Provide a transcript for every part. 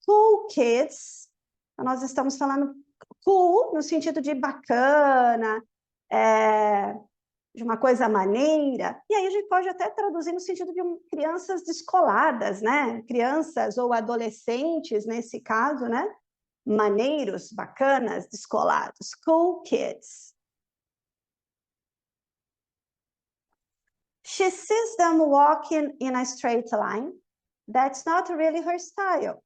cool kids, nós estamos falando cool no sentido de bacana, de uma coisa maneira, e aí a gente pode até traduzir no sentido de crianças descoladas, né? Crianças ou adolescentes, nesse caso, né? Maneiros, bacanas, descolados. Cool kids. She sees them walking in a straight line. That's not really her style.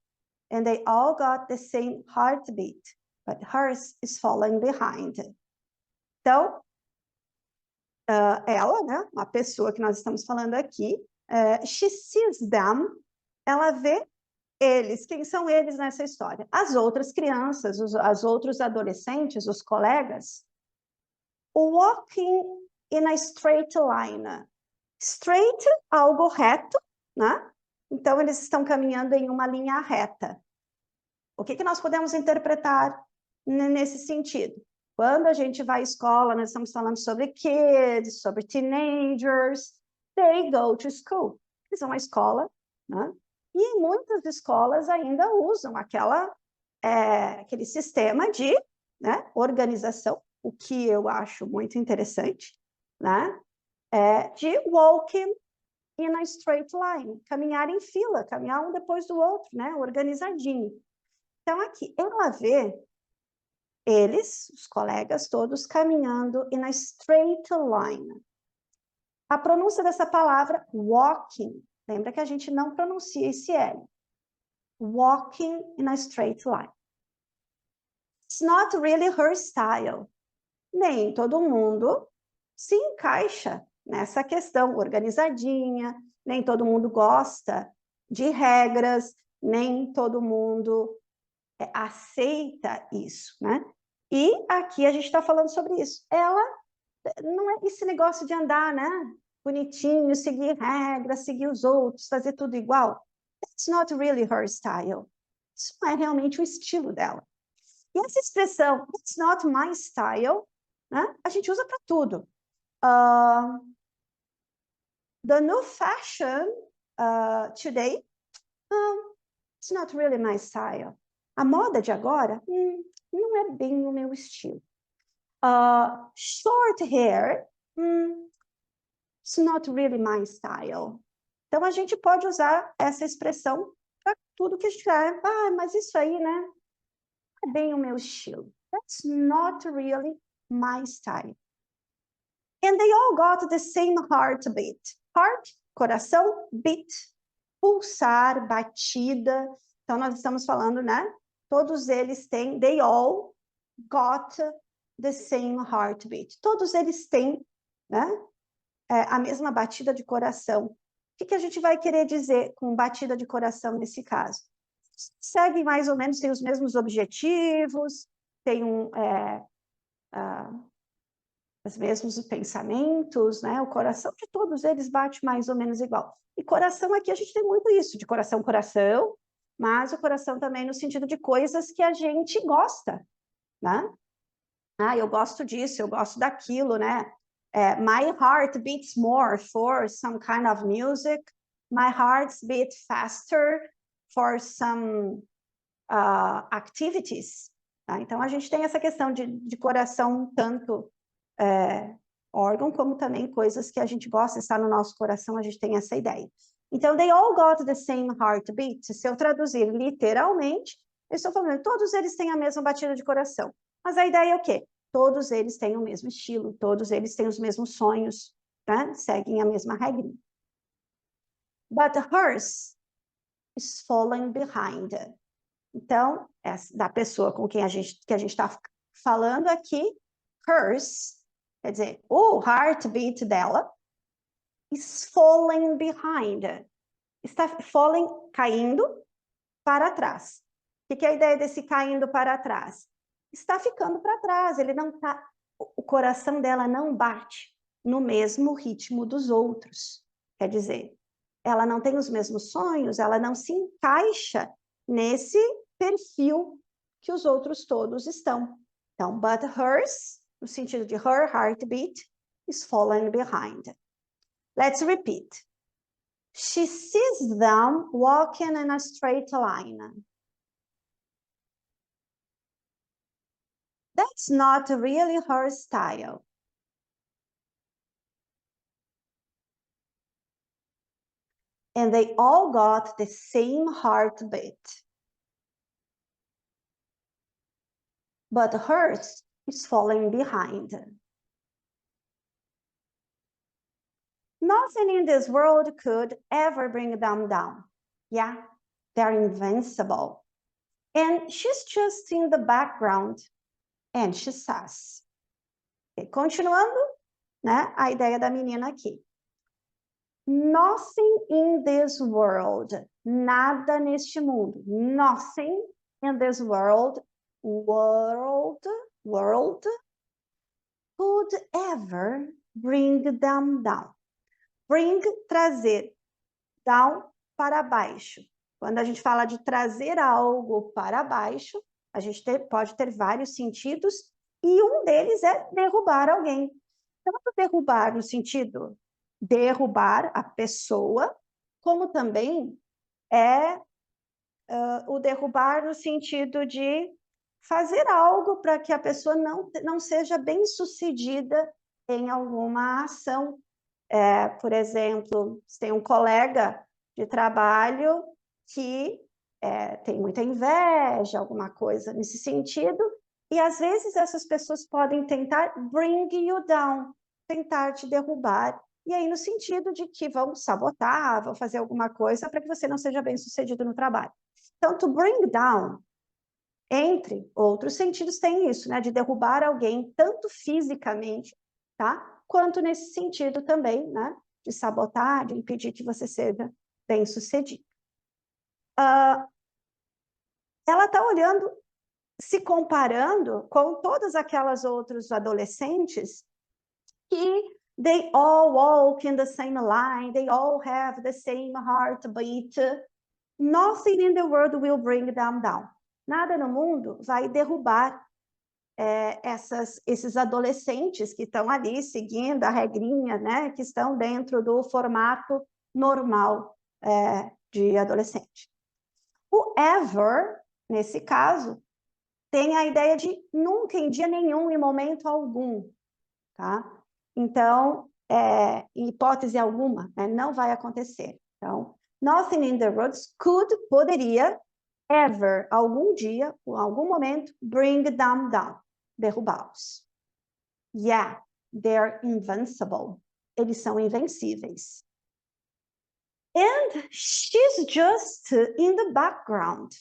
And they all got the same heartbeat, but hers is falling behind. Então, ela, né, a pessoa que nós estamos falando aqui, she sees them, ela vê eles. Quem são eles nessa história? As outras crianças, as outros adolescentes, os colegas, walking in a straight line. Straight, algo reto, né? Então, eles estão caminhando em uma linha reta. O que nós podemos interpretar nesse sentido? Quando a gente vai à escola, nós estamos falando sobre kids, sobre teenagers, they go to school. Eles vão à escola, né? E muitas escolas ainda usam aquele sistema de, né, organização, o que eu acho muito interessante, né? De walking in a straight line, caminhar em fila, caminhar um depois do outro, né? Organizadinho. Então, aqui, ela vê eles, os colegas todos, caminhando in a straight line. A pronúncia dessa palavra, walking, lembra que a gente não pronuncia esse L. Walking in a straight line. It's not really her style. Nem todo mundo se encaixa nessa questão organizadinha, nem todo mundo gosta de regras, nem todo mundo aceita isso, né? E aqui a gente está falando sobre isso. Ela não é esse negócio de andar, né? Bonitinho, seguir regras, seguir os outros, fazer tudo igual. That's not really her style. Isso não é realmente o estilo dela. E essa expressão, it's not my style, né? A gente usa para tudo. The new fashion today, it's not really my style. A moda de agora, não é bem o meu estilo. Short hair, it's not really my style. Então, a gente pode usar essa expressão para tudo que a gente quer. Mas isso aí, né? Não é bem o meu estilo. That's not really my style. And they all got the same heartbeat. Heart, coração, beat, pulsar, batida. Então, nós estamos falando, né? Todos eles têm, they all got the same heartbeat. Todos eles têm, né? A mesma batida de coração. O que a gente vai querer dizer com batida de coração nesse caso? Seguem mais ou menos, têm os mesmos objetivos, têm os mesmos pensamentos, né? O coração de todos eles bate mais ou menos igual. E coração aqui a gente tem muito isso, de coração, coração, mas o coração também no sentido de coisas que a gente gosta, né? Eu gosto disso, eu gosto daquilo, né? My heart beats more for some kind of music. My heart beats faster for some activities. Tá? Então, a gente tem essa questão de coração, tanto órgão, como também coisas que a gente gosta, está no nosso coração, a gente tem essa ideia. Então, they all got the same heartbeat. Se eu traduzir literalmente, eu estou falando, todos eles têm a mesma batida de coração. Mas a ideia é o quê? Todos eles têm o mesmo estilo, todos eles têm os mesmos sonhos, tá? Seguem a mesma regrinha. But hers is falling behind. Então, da pessoa com quem a gente está falando aqui, hers, quer dizer, o heartbeat dela, is falling behind. Está falling, caindo para trás. O que é a ideia desse caindo para trás? Está ficando para trás, ele não tá, o coração dela não bate no mesmo ritmo dos outros. Quer dizer, ela não tem os mesmos sonhos, ela não se encaixa nesse perfil que os outros todos estão. Então, but hers, no sentido de her heartbeat, is falling behind. Let's repeat. She sees them walking in a straight line. That's not really her style. And they all got the same heartbeat. But hers is falling behind. Nothing in this world could ever bring them down. Yeah, they're invincible. And she's just in the background. And she says. E continuando, né, a ideia da menina aqui. Nothing in this world, nada neste mundo, nothing in this world could ever bring them down. Bring, trazer, down, para baixo. Quando a gente fala de trazer algo para baixo, a gente pode ter vários sentidos, e um deles é derrubar alguém. Tanto derrubar no sentido derrubar a pessoa, como também é o derrubar no sentido de fazer algo para que a pessoa não seja bem-sucedida em alguma ação. Por exemplo, você tem um colega de trabalho que tem muita inveja, alguma coisa nesse sentido, e às vezes essas pessoas podem tentar bring you down, tentar te derrubar, e aí no sentido de que vão sabotar, vão fazer alguma coisa para que você não seja bem-sucedido no trabalho. Então, to bring down, entre outros sentidos, tem isso, né, de derrubar alguém, tanto fisicamente, tá, quanto nesse sentido também, né, de sabotar, de impedir que você seja bem-sucedido. Ela está olhando, se comparando com todas aquelas outros adolescentes que they all walk in the same line, they all have the same heartbeat. Nothing in the world will bring them down. Nada no mundo vai derrubar esses adolescentes que estão ali seguindo a regrinha, né, que estão dentro do formato normal de adolescente. O ever, nesse caso, tem a ideia de nunca, em dia nenhum, em momento algum, tá? Então, em hipótese alguma, né, não vai acontecer. Então, nothing in the roads poderia, ever, algum dia, ou algum momento, bring them down, derrubá-los. Yeah, they're invincible. Eles são invencíveis. And she's just in the background.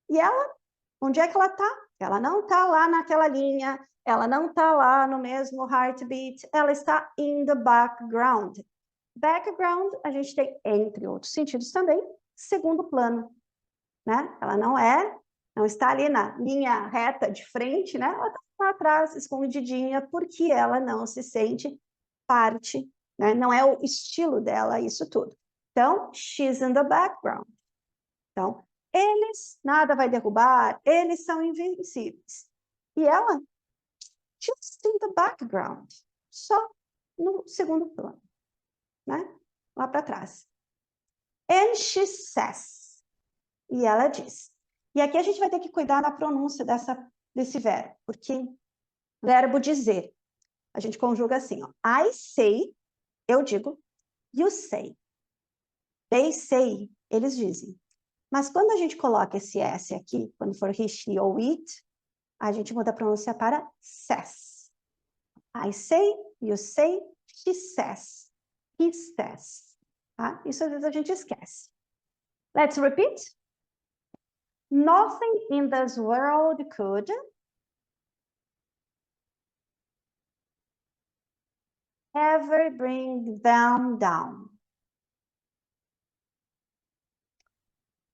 E ela, onde é que ela está? Ela não está lá naquela linha, ela não está lá no mesmo heartbeat, ela está in the background. Background, a gente tem, entre outros sentidos também, segundo plano, né? Ela não está ali na linha reta de frente, né? Ela está lá atrás, escondidinha, porque ela não se sente parte, né? Não é o estilo dela isso tudo. Então, she's in the background. Então, eles, nada vai derrubar, eles são invencíveis. E ela, just in the background, só no segundo plano, né? Lá para trás. And she says, e ela diz. E aqui a gente vai ter que cuidar da pronúncia desse verbo, porque verbo dizer, a gente conjuga assim, ó, I say, eu digo, you say. They say, eles dizem. Mas quando a gente coloca esse S aqui, quando for he, she ou it, a gente muda a pronúncia para says. I say, you say, she says, he says. Tá? Isso às vezes a gente esquece. Let's repeat. Nothing in this world could ever bring them down.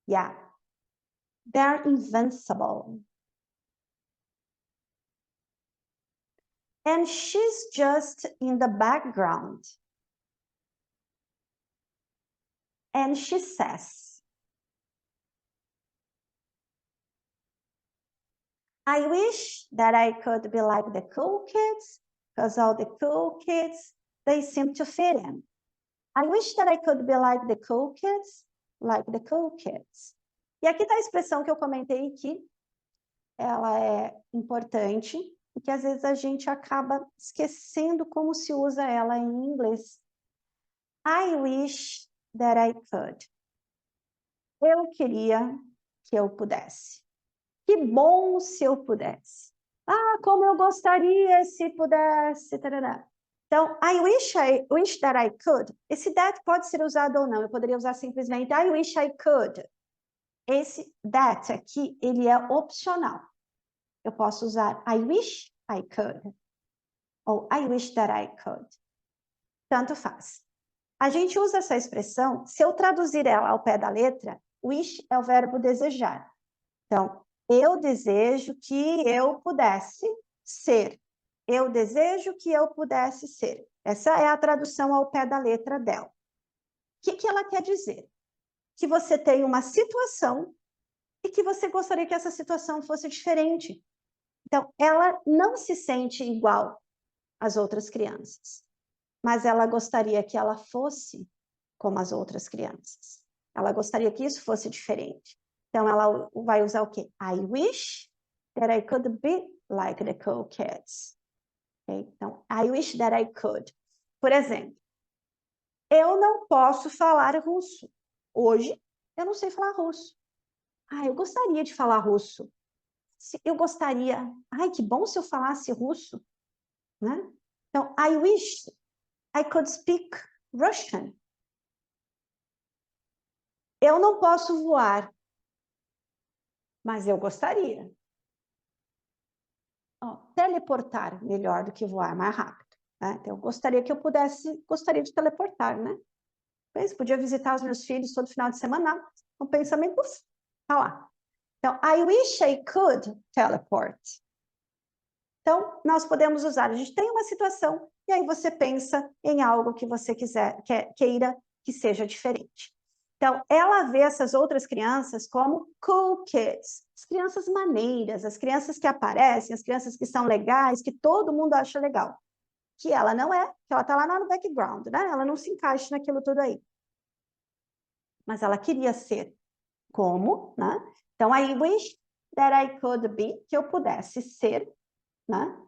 Yeah, they're invincible. And she's just in the background. And she says, I wish that I could be like the cool kids, because all the cool kids, they seem to fit in. I wish that I could be like the cool kids, like the cool kids. E aqui está a expressão que eu comentei aqui, ela é importante, porque às vezes a gente acaba esquecendo como se usa ela em inglês. I wish that I could. Eu queria que eu pudesse. Que bom se eu pudesse. Ah, como eu gostaria se pudesse. Tarará. Então, I wish that I could. Esse that pode ser usado ou não. Eu poderia usar simplesmente I wish I could. Esse that aqui, ele é opcional. Eu posso usar I wish I could. Ou I wish that I could. Tanto faz. A gente usa essa expressão, se eu traduzir ela ao pé da letra, wish é o verbo desejar. Então, eu desejo que eu pudesse ser. Eu desejo que eu pudesse ser. Essa é a tradução ao pé da letra dela. O que ela quer dizer? Que você tem uma situação e que você gostaria que essa situação fosse diferente. Então, ela não se sente igual às outras crianças, mas ela gostaria que ela fosse como as outras crianças. Ela gostaria que isso fosse diferente. Então, ela vai usar o quê? I wish that I could be like the cool kids. Okay? Então, I wish that I could. Por exemplo, eu não posso falar russo. Hoje, eu não sei falar russo. Ah, eu gostaria de falar russo. Eu gostaria... Ai, que bom se eu falasse russo. Né? Então, I wish I could speak Russian. Eu não posso voar, mas eu gostaria. Teleportar melhor do que voar mais rápido. Né? Então, eu gostaria que eu gostaria de teleportar, né? Mas podia visitar os meus filhos todo final de semana, um pensamento, tá lá. Então, I wish I could teleport. Então, nós podemos usar, a gente tem uma situação, e aí você pensa em algo que você queira que seja diferente. Então, ela vê essas outras crianças como cool kids, as crianças maneiras, as crianças que aparecem, as crianças que são legais, que todo mundo acha legal. Que ela não é, que ela está lá no background, né? Ela não se encaixa naquilo tudo aí. Mas ela queria ser como, né? Então, I wish that I could be, que eu pudesse ser, né?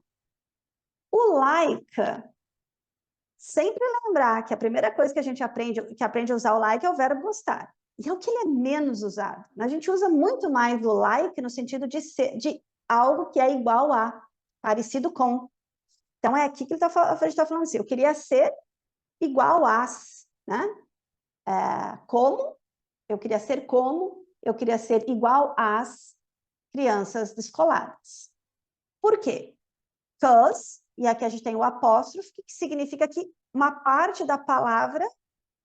O like, sempre lembrar que a primeira coisa que a gente aprende a usar o like é o verbo gostar. E é o que ele é menos usado. A gente usa muito mais o like no sentido de ser, de algo que é igual a, parecido com. Então, é aqui que a gente está falando assim, eu queria ser igual às, né? Como, eu queria ser como, eu queria ser igual às crianças descoladas. Por quê? Because, e aqui a gente tem o apóstrofe, que significa que uma parte da palavra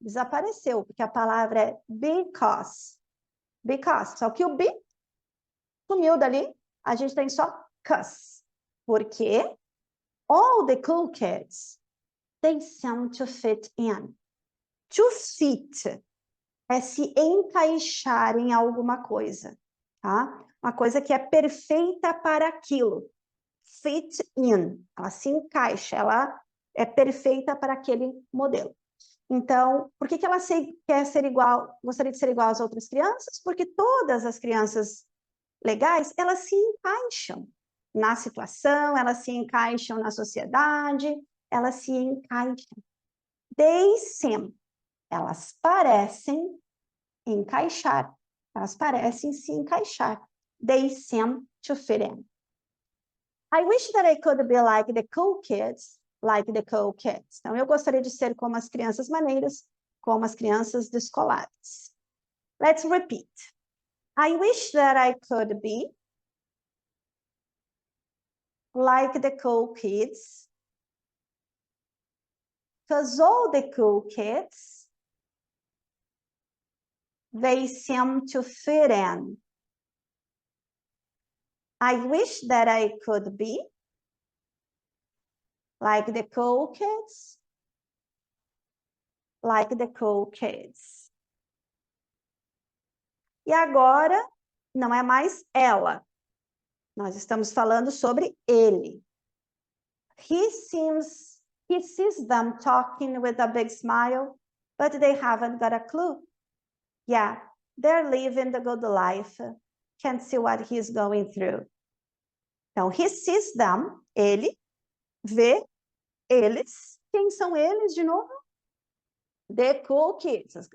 desapareceu, porque a palavra é because. Because. Só que o be sumiu dali, a gente tem só cause. Porque all the cool kids, they seem to fit in. To fit é se encaixar em alguma coisa, tá? Uma coisa que é perfeita para aquilo. Fit in, ela se encaixa, ela é perfeita para aquele modelo. Então, por que ela quer ser igual, gostaria de ser igual às outras crianças? Porque todas as crianças legais, elas se encaixam na situação, elas se encaixam na sociedade, elas se encaixam. They seem, elas parecem encaixar, elas parecem se encaixar. They seem to fit in. I wish that I could be like the cool kids, like the cool kids. Então, eu gostaria de ser como as crianças maneiras, como as crianças descoladas. Let's repeat. I wish that I could be like the cool kids, because all the cool kids, they seem to fit in. I wish that I could be like the cool kids, like the cool kids. E agora, não é mais ela. Nós estamos falando sobre ele. He sees them talking with a big smile, but they haven't got a clue. Yeah, they're living the good life. Can't see what he's going through. Então, he sees them, ele vê eles. Quem são eles, de novo? The cool kids,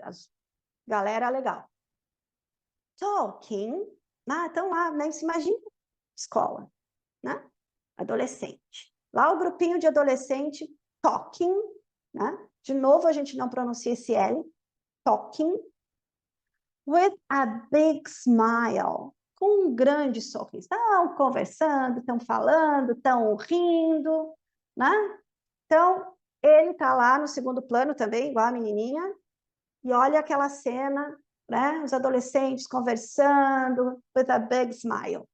galera legal. Talking, estão lá, né? Se imagina escola, né? Adolescente. Lá o grupinho de adolescente, talking, né? De novo a gente não pronuncia esse L, talking, with a big smile, com um grande sorriso. Estão conversando, estão falando, estão rindo, né? Então, ele está lá no segundo plano também, igual a menininha, e olha aquela cena, né? Os adolescentes conversando, with a big smile.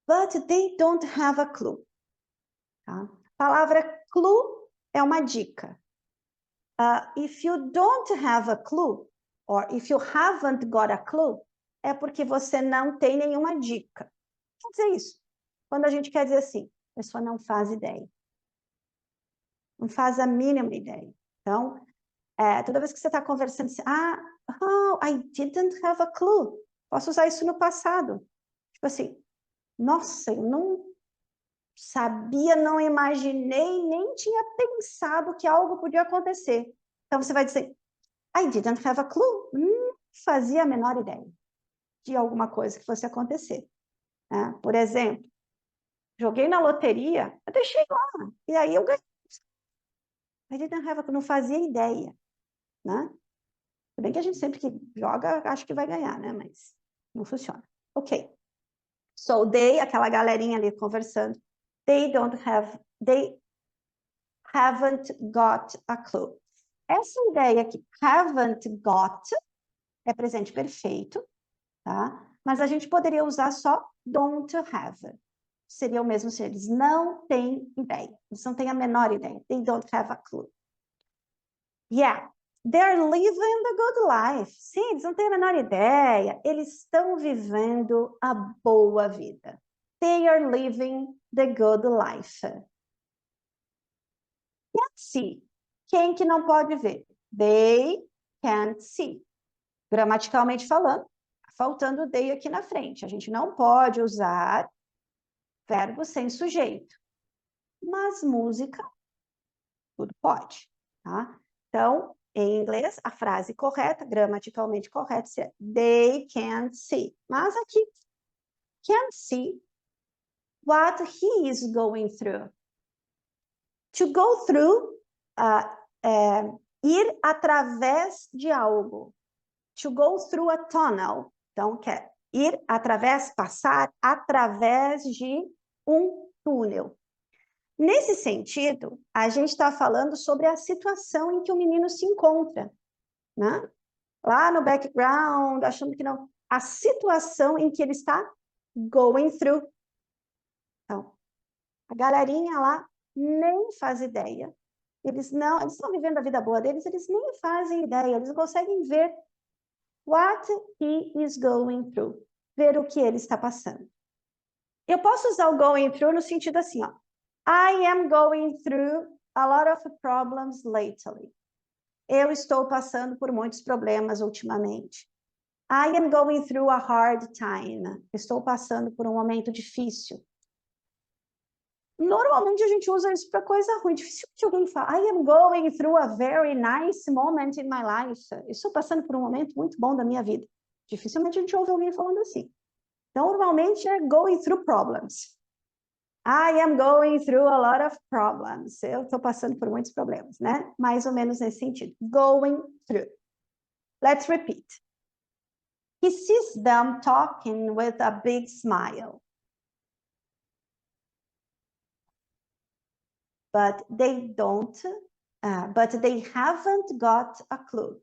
But they don't have a clue. Tá? A palavra clue é uma dica. If you don't have a clue, or if you haven't got a clue, é porque você não tem nenhuma dica. Quer dizer isso? Quando a gente quer dizer assim, a pessoa não faz ideia. Não faz a mínima ideia. Então, toda vez que você está conversando assim, I didn't have a clue. Posso usar isso no passado. Tipo assim, nossa, eu não sabia, não imaginei, nem tinha pensado que algo podia acontecer. Então, você vai dizer, I didn't have a clue. Não fazia a menor ideia de alguma coisa que fosse acontecer. Né? Por exemplo, joguei na loteria, eu deixei lá, e aí eu ganhei. I didn't have a clue, não fazia ideia. Né? Tudo bem que a gente sempre que joga, acha que vai ganhar, né? Mas não funciona. Ok. So, aquela galerinha ali conversando, they haven't got a clue. Essa ideia aqui, haven't got, é presente perfeito, tá? Mas a gente poderia usar só don't have. Seria o mesmo se eles não têm ideia. Eles não têm a menor ideia. They don't have a clue. Yeah, they're living the good life. Sim, eles não têm a menor ideia. Eles estão vivendo a boa vida. They are living the good life. Can't see. Quem que não pode ver? They can't see. Gramaticalmente falando, faltando they aqui na frente. A gente não pode usar verbo sem sujeito. Mas música, tudo pode, tá? Então, em inglês, a frase correta, gramaticalmente correta, é they can't see. Mas aqui, can't see what he is going through. To go through, ir através de algo. To go through a tunnel. Então, quer ir através, passar através de um túnel. Nesse sentido, a gente está falando sobre a situação em que o menino se encontra, né? Lá no background, achando que não. A situação em que ele está going through. Então, a galerinha lá nem faz ideia. Eles estão vivendo a vida boa deles, eles nem fazem ideia, eles não conseguem ver what he is going through, ver o que ele está passando. Eu posso usar o going through no sentido assim, ó. I am going through a lot of problems lately. Eu estou passando por muitos problemas ultimamente. I am going through a hard time. Estou passando por um momento difícil. Normalmente a gente usa isso para coisa ruim. Dificilmente alguém fala, I am going through a very nice moment in my life. Estou passando por um momento muito bom da minha vida. Dificilmente a gente ouve alguém falando assim. Então, normalmente é going through problems. I am going through a lot of problems. Eu estou passando por muitos problemas, né? Mais ou menos nesse sentido. Going through. Let's repeat. He sees them talking with a big smile. But they haven't got a clue.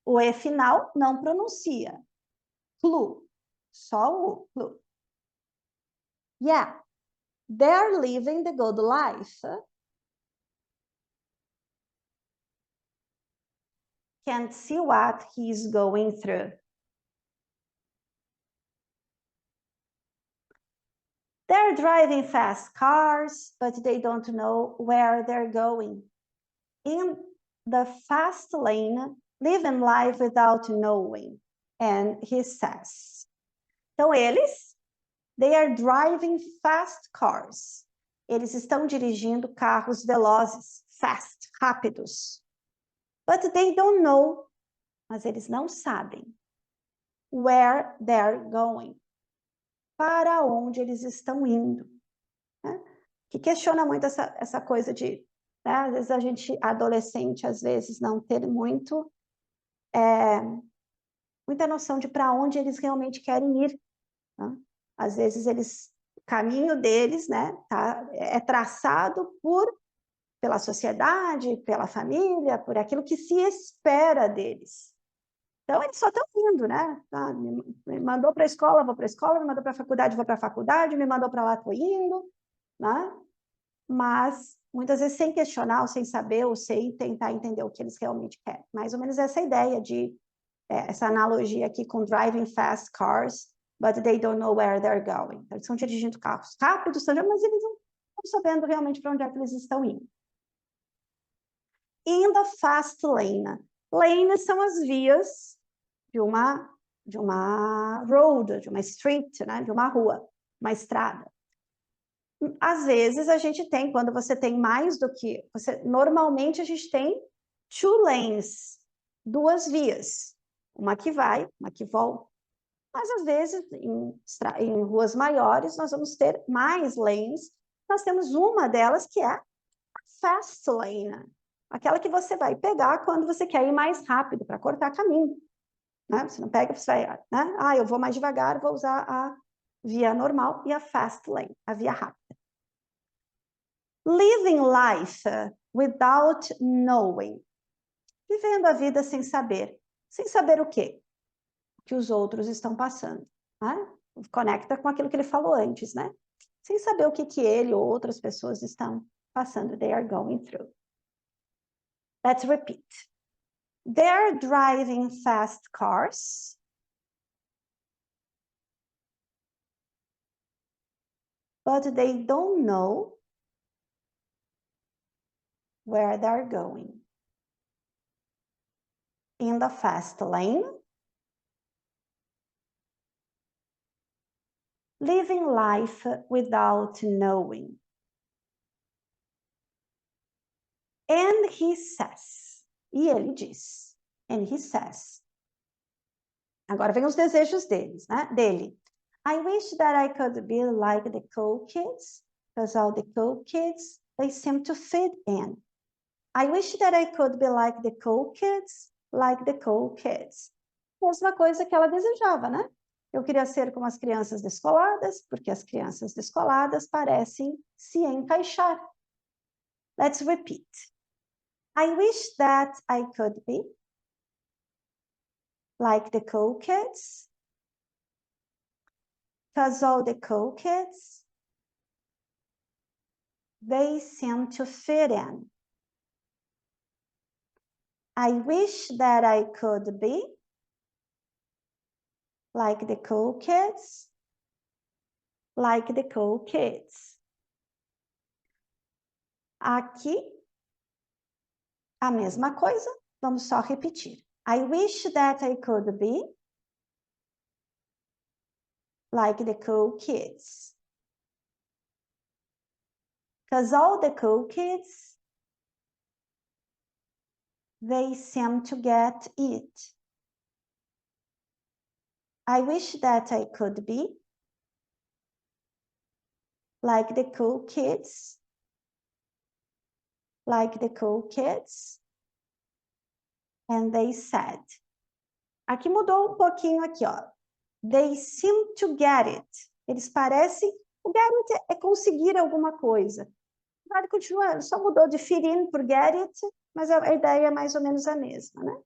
O E final não pronuncia. Clue. Só o clue. Yeah. They're living the good life. Can't see what he's going through. They're driving fast cars, but they don't know where they're going. In the fast lane, living life without knowing. And he says, Então, they are driving fast cars. Eles estão dirigindo carros velozes, fast, rápidos. But they don't know, mas eles não sabem where they're going, para onde eles estão indo. Né? Que questiona muito essa coisa de, né, às vezes a gente, adolescente, às vezes não ter muita noção de para onde eles realmente querem ir. Né? Às vezes o caminho deles, né, é traçado pela sociedade, pela família, por aquilo que se espera deles. Então, eles só estão indo, né? Me mandou para a escola, vou para a escola, me mandou para a faculdade, vou para a faculdade, me mandou para lá, estou indo, né? Mas, muitas vezes, sem questionar, ou sem saber, ou sem tentar entender o que eles realmente querem. Mais ou menos essa ideia essa analogia aqui com driving fast cars, but they don't know where they're going. Então, eles estão dirigindo carros rápidos, mas eles não estão sabendo realmente para onde é que eles estão indo. In the fast lane. Lanes são as vias de uma road, de uma street, né? De uma rua, uma estrada. Às vezes a gente tem, quando você tem mais do que... normalmente a gente tem two lanes, duas vias. Uma que vai, uma que volta. Mas às vezes, em ruas maiores, nós vamos ter mais lanes. Nós temos uma delas que é a fast lane. Aquela que você vai pegar quando você quer ir mais rápido, para cortar caminho. Né? Você não pega, você vai... Né? Eu vou mais devagar, vou usar a via normal e a fast lane, a via rápida. Living life without knowing. Vivendo a vida sem saber. Sem saber o quê? O que os outros estão passando. Né? Conecta com aquilo que ele falou antes, né? Sem saber o que ele ou outras pessoas estão passando. They are going through. Let's repeat. They're driving fast cars. But they don't know where they're going. In the fast lane, living life without knowing. And he says, e ele diz, and he says. Agora vem os desejos dele. I wish that I could be like the cool kids, because all the cool kids, they seem to fit in. I wish that I could be like the cool kids, like the cool kids. Mesma coisa que ela desejava, né? Eu queria ser como as crianças descoladas, porque as crianças descoladas parecem se encaixar. Let's repeat. I wish that I could be like the cool kids, because all the cool kids, they seem to fit in. I wish that I could be like the cool kids, like the cool kids. Aqui, a mesma coisa, vamos só repetir. I wish that I could be like the cool kids. Because all the cool kids, they seem to get it. I wish that I could be like the cool kids, like the cool kids. And they said. Aqui mudou pouquinho aqui, ó. They seem to get it. Eles parecem... O get it é conseguir alguma coisa. Ele continua, só mudou de fit in por get it, mas a ideia é mais ou menos a mesma, né?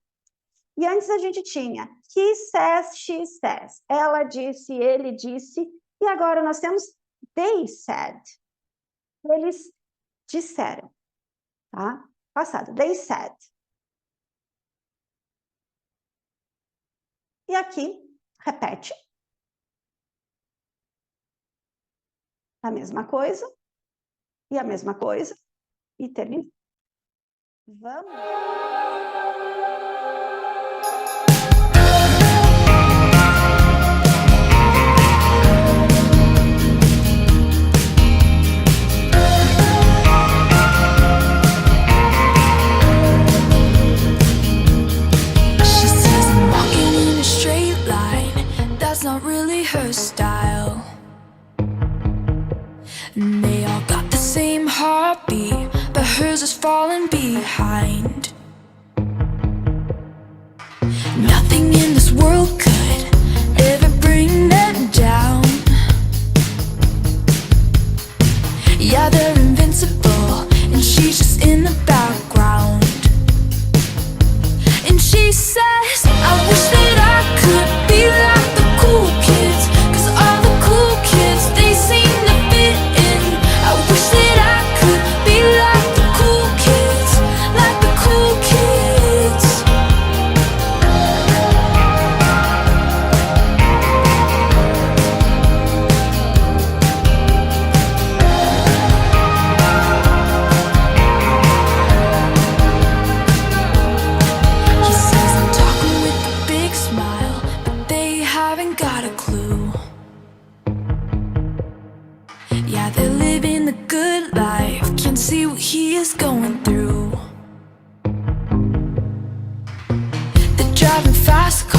E antes a gente tinha he says, she says. Ela disse, ele disse. E agora nós temos they said. Eles disseram. Tá? Passado. They said. E aqui, repete. A mesma coisa. E a mesma coisa. E termina. Vamos. heartbeat, but hers is falling behind. Nothing in this world could ever bring them down. Yeah, they're invincible, and she's just in the background. And she says, I wish that I could be like the cool kids, 'cause all the cool kids, they seem to fit in. I wish that I could be like the cool kids, like the cool kids. He says I'm talking with a big smile, but they haven't got a clue. Yeah, they're living the good life, can't see what he is going through. They're driving fast cars.